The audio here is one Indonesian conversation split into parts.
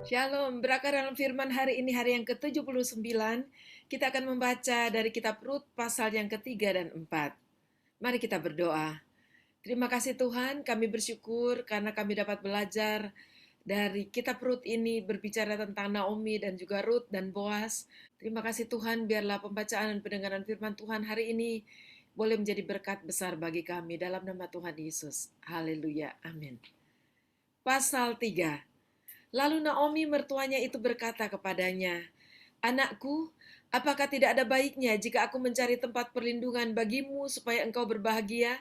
Shalom, berakar dalam firman hari ini hari yang ke-79. Kita akan membaca dari kitab Rut pasal yang ketiga dan empat. Mari kita berdoa. Terima kasih Tuhan, kami bersyukur karena kami dapat belajar dari kitab Rut ini berbicara tentang Naomi dan juga Rut dan Boas. Terima kasih Tuhan, biarlah pembacaan dan pendengaran firman Tuhan hari ini boleh menjadi berkat besar bagi kami dalam nama Tuhan Yesus. Haleluya, amin. Pasal 3. Lalu Naomi mertuanya itu berkata kepadanya, "Anakku, apakah tidak ada baiknya jika aku mencari tempat perlindungan bagimu supaya engkau berbahagia?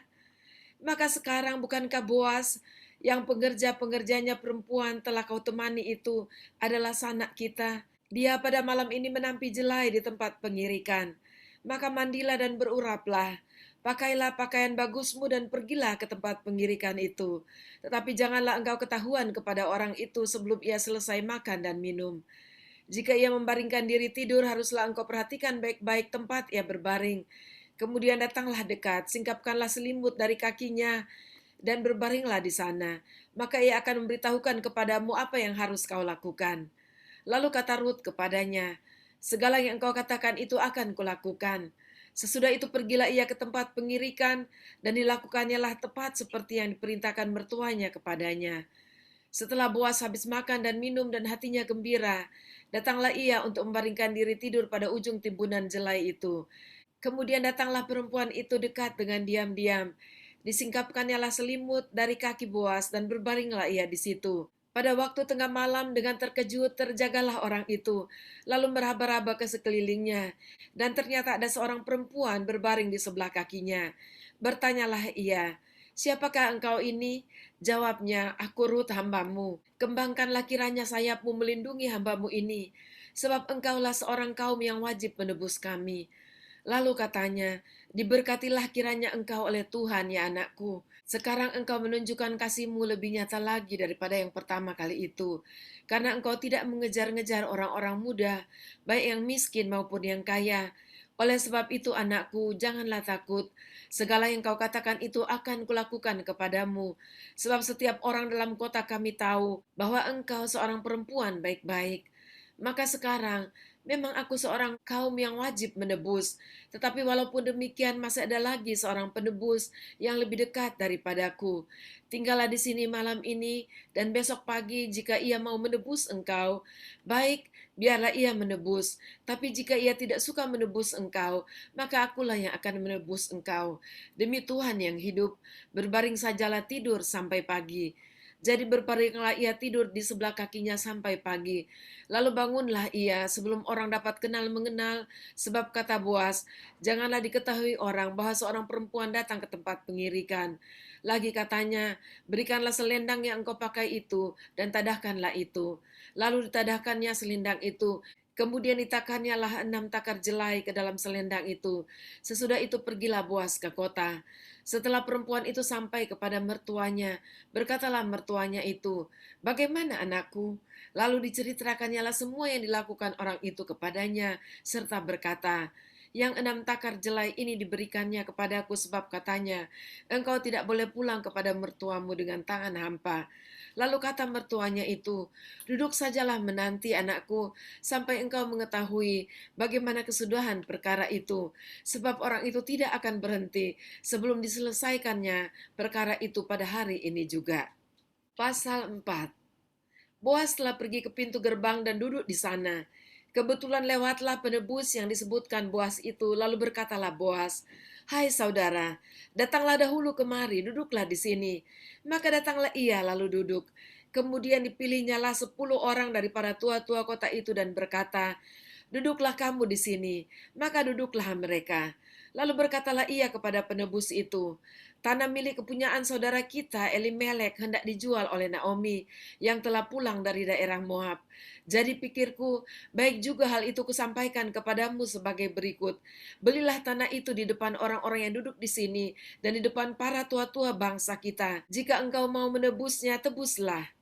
Maka sekarang bukankah Boas yang pengerja-pengerjanya perempuan telah kau temani itu adalah sanak kita? Dia pada malam ini menampi jelai di tempat pengirikan. Maka mandilah dan beruraplah. Pakailah pakaian bagusmu dan pergilah ke tempat pengirikan itu. Tetapi janganlah engkau ketahuan kepada orang itu sebelum ia selesai makan dan minum. Jika ia membaringkan diri tidur, haruslah engkau perhatikan baik-baik tempat ia berbaring. Kemudian datanglah dekat, singkapkanlah selimut dari kakinya, dan berbaringlah di sana. Maka ia akan memberitahukan kepadamu apa yang harus kau lakukan." Lalu kata Rut kepadanya, "Segala yang engkau katakan itu akan kulakukan." Sesudah itu pergilah ia ke tempat pengirikan, dan dilakukannya lah tepat seperti yang diperintahkan mertuanya kepadanya. Setelah Boas habis makan dan minum dan hatinya gembira, datanglah ia untuk membaringkan diri tidur pada ujung timbunan jelai itu. Kemudian datanglah perempuan itu dekat dengan diam-diam. Disingkapkannya lah selimut dari kaki Boas dan berbaringlah ia di situ. Pada waktu tengah malam dengan terkejut terjagalah orang itu, lalu meraba-raba ke sekelilingnya. Dan ternyata ada seorang perempuan berbaring di sebelah kakinya. Bertanyalah ia, "Siapakah engkau ini?" Jawabnya, "Aku Rut hambamu. Kembangkanlah kiranya sayapmu melindungi hambamu ini, sebab engkaulah seorang kaum yang wajib menebus kami." Lalu katanya, "Diberkatilah kiranya engkau oleh Tuhan, ya anakku. Sekarang engkau menunjukkan kasih-Mu lebih nyata lagi daripada yang pertama kali itu, karena engkau tidak mengejar-ngejar orang-orang muda, baik yang miskin maupun yang kaya. Oleh sebab itu, anakku, janganlah takut. Segala yang kau katakan itu akan kulakukan kepadamu, sebab setiap orang dalam kota kami tahu bahwa engkau seorang perempuan baik-baik. Maka sekarang, memang aku seorang kaum yang wajib menebus, tetapi walaupun demikian masih ada lagi seorang penebus yang lebih dekat daripadaku. Tinggallah di sini malam ini, dan besok pagi jika ia mau menebus engkau, baik, biarlah ia menebus. Tapi jika ia tidak suka menebus engkau, maka akulah yang akan menebus engkau. Demi Tuhan yang hidup, berbaring sajalah tidur sampai pagi." Jadi berbaringlah ia tidur di sebelah kakinya sampai pagi. Lalu bangunlah ia sebelum orang dapat kenal mengenal, sebab kata Boas, "Janganlah diketahui orang bahwa seorang perempuan datang ke tempat pengirikan." Lagi katanya, "Berikanlah selendang yang engkau pakai itu, dan tadahkanlah itu." Lalu ditadahkannya selendang itu. Kemudian ditakannya lah 6 takar jelai ke dalam selendang itu. Sesudah itu pergilah Boas ke kota. Setelah perempuan itu sampai kepada mertuanya, berkatalah mertuanya itu, "Bagaimana anakku?" Lalu diceritakannya lah semua yang dilakukan orang itu kepadanya, serta berkata, "Yang 6 takar jelai ini diberikannya kepadaku sebab katanya, engkau tidak boleh pulang kepada mertuamu dengan tangan hampa." Lalu kata mertuanya itu, "Duduk sajalah menanti anakku, sampai engkau mengetahui bagaimana kesudahan perkara itu, sebab orang itu tidak akan berhenti sebelum diselesaikannya perkara itu pada hari ini juga." Pasal 4. Boas telah pergi ke pintu gerbang dan duduk di sana. Kebetulan lewatlah penebus yang disebutkan Boas itu, lalu berkatalah Boas, "Hai saudara, datanglah dahulu kemari, duduklah di sini." Maka datanglah ia lalu duduk. Kemudian dipilihnyalah 10 orang dari para tua-tua kota itu dan berkata, "Duduklah kamu di sini." Maka duduklah mereka. Lalu berkatalah ia kepada penebus itu, "Tanah milik kepunyaan saudara kita Elimelek hendak dijual oleh Naomi yang telah pulang dari daerah Moab. Jadi pikirku, baik juga hal itu kusampaikan kepadamu sebagai berikut. Belilah tanah itu di depan orang-orang yang duduk di sini dan di depan para tua-tua bangsa kita. Jika engkau mau menebusnya, tebuslah.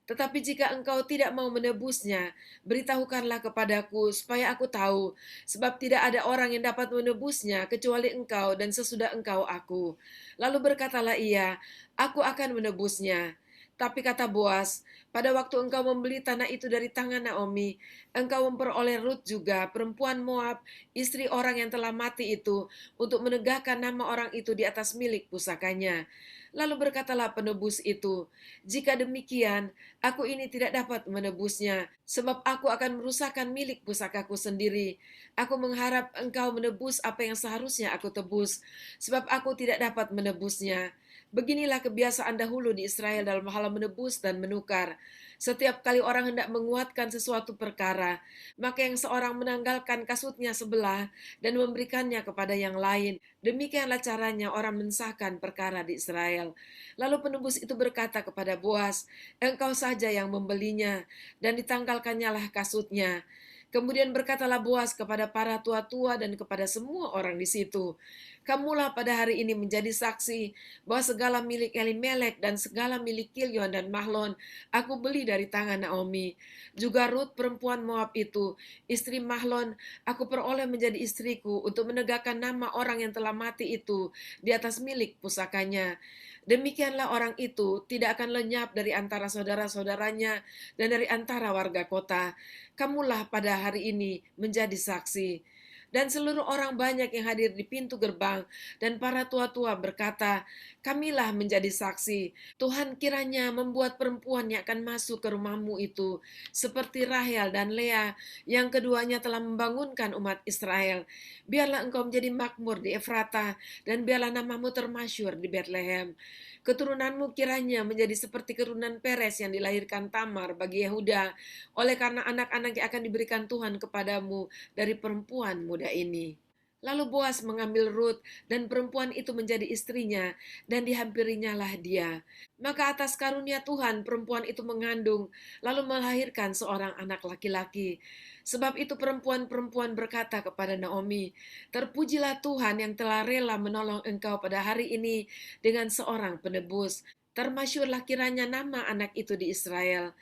Tetapi jika engkau tidak mau menebusnya, beritahukanlah kepadaku supaya aku tahu, sebab tidak ada orang yang dapat menebusnya kecuali engkau dan sesudah engkau aku." Lalu berkatalah ia, "Aku akan menebusnya." Tapi kata Boas, Pada waktu engkau membeli tanah itu dari tangan Naomi, engkau memperoleh Rut juga, perempuan Moab, istri orang yang telah mati itu, untuk menegakkan nama orang itu di atas milik pusakanya. Lalu berkatalah penebus itu, jika demikian, aku ini tidak dapat menebusnya, sebab aku akan merusakkan milik pusakaku sendiri. Aku mengharap engkau menebus apa yang seharusnya aku tebus, sebab aku tidak dapat menebusnya. Beginilah kebiasaan dahulu di Israel dalam hal menebus dan menukar. Setiap kali orang hendak menguatkan sesuatu perkara, maka yang seorang menanggalkan kasutnya sebelah dan memberikannya kepada yang lain. Demikianlah caranya orang mensahkan perkara di Israel. Lalu penebus itu berkata kepada Boas, engkau saja yang membelinya, dan ditanggalkannya lah kasutnya. Kemudian berkatalah Boas kepada para tua-tua dan kepada semua orang di situ, kamulah pada hari ini menjadi saksi bahwa segala milik Elimelek dan segala milik Kilyon dan Mahlon aku beli dari tangan Naomi. Juga Rut perempuan Moab itu, istri Mahlon, aku peroleh menjadi istriku untuk menegakkan nama orang yang telah mati itu di atas milik pusakanya. Demikianlah orang itu tidak akan lenyap dari antara saudara-saudaranya dan dari antara warga kota. Kamulah pada hari ini menjadi saksi. Dan seluruh orang banyak yang hadir di pintu gerbang dan para tua-tua berkata, kamilah menjadi saksi. Tuhan kiranya membuat perempuan yang akan masuk ke rumahmu itu seperti Rahel dan Lea yang keduanya telah membangunkan umat Israel. Biarlah engkau menjadi makmur di Efrata dan biarlah namamu termasyur di Bethlehem. Keturunanmu kiranya menjadi seperti keturunan Peres yang dilahirkan Tamar bagi Yehuda, oleh karena anak-anak yang akan diberikan Tuhan kepadamu dari perempuan muda ini. Lalu Boas mengambil Rut dan perempuan itu menjadi istrinya dan dihampirinya lah dia. Maka atas karunia Tuhan perempuan itu mengandung lalu melahirkan seorang anak laki-laki. Sebab itu perempuan-perempuan berkata kepada Naomi, terpujilah Tuhan yang telah rela menolong engkau pada hari ini dengan seorang penebus. Termasyurlah kiranya nama anak itu di Israel.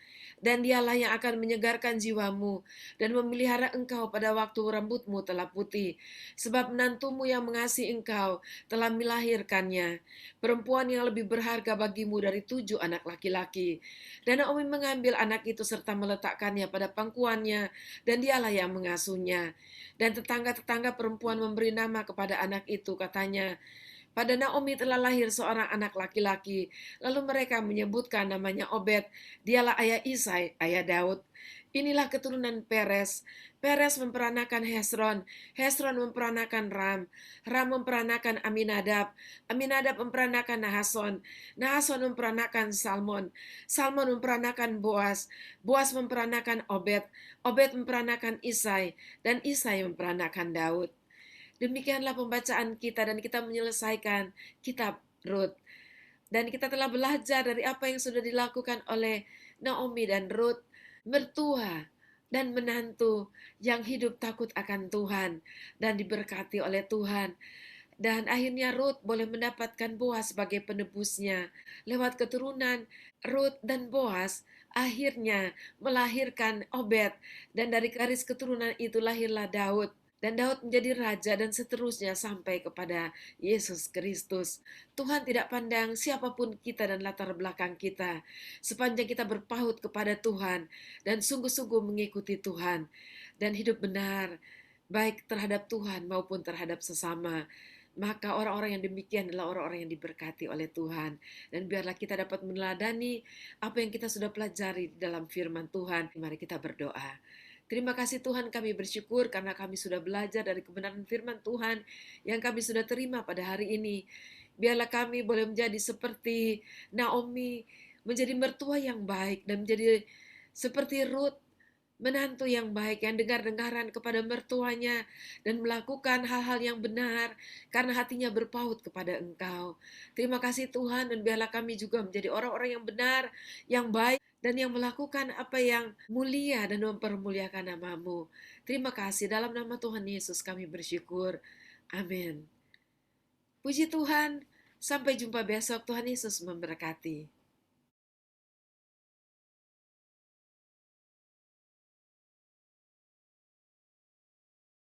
Dan dialah yang akan menyegarkan jiwamu dan memelihara engkau pada waktu rambutmu telah putih. Sebab menantumu yang mengasihi engkau telah melahirkannya, perempuan yang lebih berharga bagimu dari 7 anak laki-laki. Dan Naomi mengambil anak itu serta meletakkannya pada pangkuannya, dan dialah yang mengasuhnya. Dan tetangga-tetangga perempuan memberi nama kepada anak itu, katanya, pada Naomi telah lahir seorang anak laki-laki, lalu mereka menyebutkan namanya Obed, dialah ayah Isai, ayah Daud. Inilah keturunan Peres. Peres memperanakan Hesron, Hesron memperanakan Ram, Ram memperanakan Aminadab, Aminadab memperanakan Nahason, Nahason memperanakan Salmon, Salmon memperanakan Boas, Boas memperanakan Obed, Obed memperanakan Isai, dan Isai memperanakan Daud. Demikianlah pembacaan kita dan kita menyelesaikan kitab Rut. Dan kita telah belajar dari apa yang sudah dilakukan oleh Naomi dan Rut, mertua dan menantu yang hidup takut akan Tuhan dan diberkati oleh Tuhan. Dan akhirnya Rut boleh mendapatkan Boas sebagai penebusnya. Lewat keturunan Rut dan Boas, akhirnya melahirkan Obed. Dan dari garis keturunan itu lahirlah Daud. Dan Daud menjadi raja dan seterusnya sampai kepada Yesus Kristus. Tuhan tidak pandang siapapun kita dan latar belakang kita. Sepanjang kita berpaut kepada Tuhan dan sungguh-sungguh mengikuti Tuhan. Dan hidup benar, baik terhadap Tuhan maupun terhadap sesama. Maka orang-orang yang demikian adalah orang-orang yang diberkati oleh Tuhan. Dan biarlah kita dapat meneladani apa yang kita sudah pelajari dalam firman Tuhan. Mari kita berdoa. Terima kasih Tuhan, kami bersyukur karena kami sudah belajar dari kebenaran firman Tuhan yang kami sudah terima pada hari ini. Biarlah kami boleh menjadi seperti Naomi, menjadi mertua yang baik dan menjadi seperti Ruth, menantu yang baik yang dengar-dengaran kepada mertuanya dan melakukan hal-hal yang benar karena hatinya berpaut kepada Engkau. Terima kasih Tuhan, dan biarlah kami juga menjadi orang-orang yang benar, yang baik, dan yang melakukan apa yang mulia dan mempermuliakan namamu. Terima kasih, dalam nama Tuhan Yesus kami bersyukur. Amin. Puji Tuhan, sampai jumpa besok. Tuhan Yesus memberkati.